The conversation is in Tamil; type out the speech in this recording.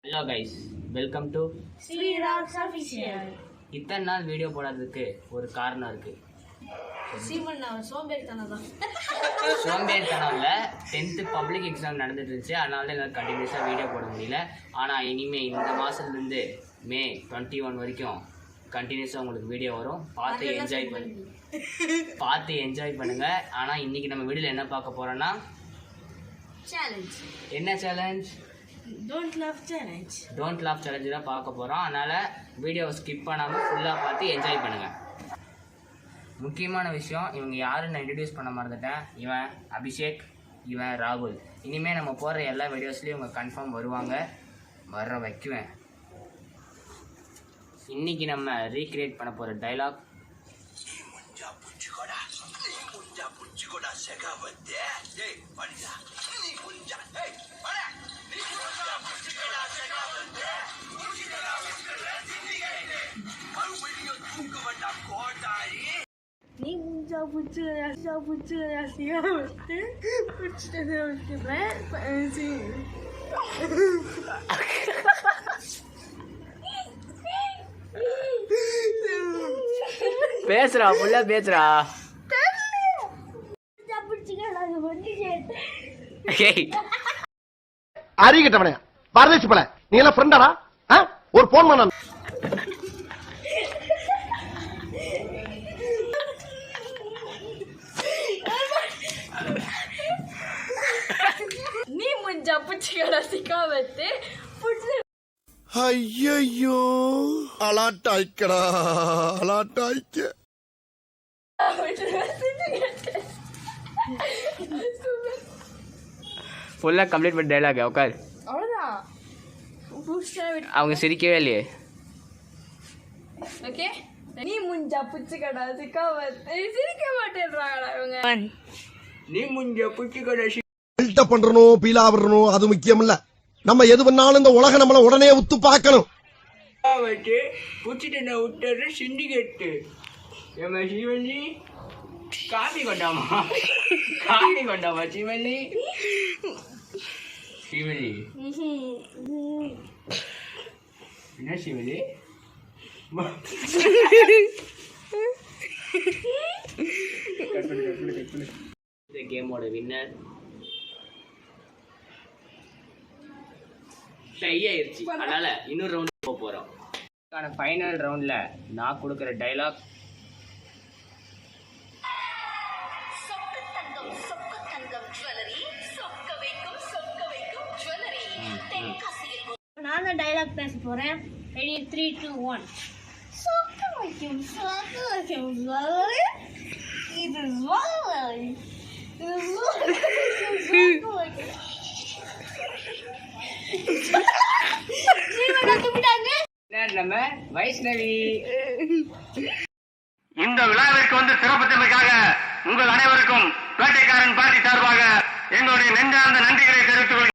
ஹலோ கைஸ், வெல்கம் டு ஸ்ரீராக்ஸ் ஆஃபீஷியல். இத்தனை நாள் வீடியோ போடாததுக்கு ஒரு காரணம் இருக்கு. சோம்பேறித்தனம் இல்லை, 10th பப்ளிக் எக்ஸாம் நடந்துட்டு இருந்துச்சு. அதனால என்னால் கண்டினியூஸாக வீடியோ போட முடியல. ஆனால் இனிமேல் இந்த மாதத்துலேருந்து மே 21 வரைக்கும் கண்டினியூஸாக உங்களுக்கு வீடியோ வரும். பார்த்து என்ஜாய் பண்ணுங்க. ஆனால் இன்னைக்கு நம்ம வீடியோவில் என்ன பார்க்க போகிறோன்னா சேலஞ்ச். என்ன சேலஞ்ச்? டோன்ட் லவ் சேலஞ்சு தான் பார்க்க போகிறோம். அதனால் வீடியோவை ஸ்கிப் பண்ணாமல் ஃபுல்லாக பார்த்து என்ஜாய் பண்ணுங்கள். முக்கியமான விஷயம், இவங்க யாருன்னு நான் இன்ட்ரடியூஸ் பண்ண மறந்துட்டேன். இவன் அபிஷேக், இவன் ராகுல். இனிமேல் நம்ம போகிற எல்லா வீடியோஸ்லேயும் இவங்க கன்ஃபார்ம் வருவாங்க, வர வைக்குவேன். இன்றைக்கி நம்ம ரீக்ரியேட் பண்ண போகிற டைலாக் நீ முஞ்சா புச்சு ராசியா வந்து புடிச்சிட்டதை பேசுறா, ஃபுல்லா பேசுறா. அறிகிட்டவனே பரதேசி பல, நீ எல்லாம் ஃப்ரெண்டாடா? ஒரு போன் பண்ண நீ முஞ்சா புச்சிக்கடா சிக்காவத்து புடிச்சு. ஐயோ அலாட்டாய்க்கடா, அலாட்டாய்க்க. ஃபுல்லாக கம்ப்ளீட் பண்ண டைலாக் உட்கார். அவ்வளோதான். அவங்க சிரிக்கவே இல்லையே. ஓகே, நீ முஞ்சா புச்சிக்கடா சிக்காவத்து சிரிக்க மாட்டேன்றாங்கடா இவங்க. நீ முஞ்ச புச்சி கடைசி பில்டப் பண்றணும், பீலா வரணும், அது முக்கியம் இல்ல. நம்ம எது பண்ணாலும் இந்த உலகம் நம்மள உடனே உத்து பார்க்கணும். வச்சு புச்சிட்டு நான் விட்டுற சிண்டிகேட்டு. ஏமா சிவல்லி, காஃபி கொண்டாமா சிவல்லி. என்ன சிவல்லி? இந்த கேமோட வின்னர் டை ஆயிருச்சு. அதனால இன்னொரு ரவுண்ட் போக போறோம். ஃபைனல் ரவுண்ட்ல நான் கொடுக்குற டைலாக் நான் தான் டைலாக் பேச போறேன். ரெடி, 3, 2, 1. சொக்க வைக்கும் ஜுவல்லரி, இது ஜுவல்லரி, நம்ம வைஷ்ணவி. இந்த விழாவிற்கு வந்து சிறப்பித்தமைக்காக உங்கள் அனைவருக்கும் வேட்டைக்காரன் பார்ட்டி சார்பாக எங்களுடைய நெஞ்சார்ந்த நன்றிகளை தெரிவித்துக் கொள்கிறேன்.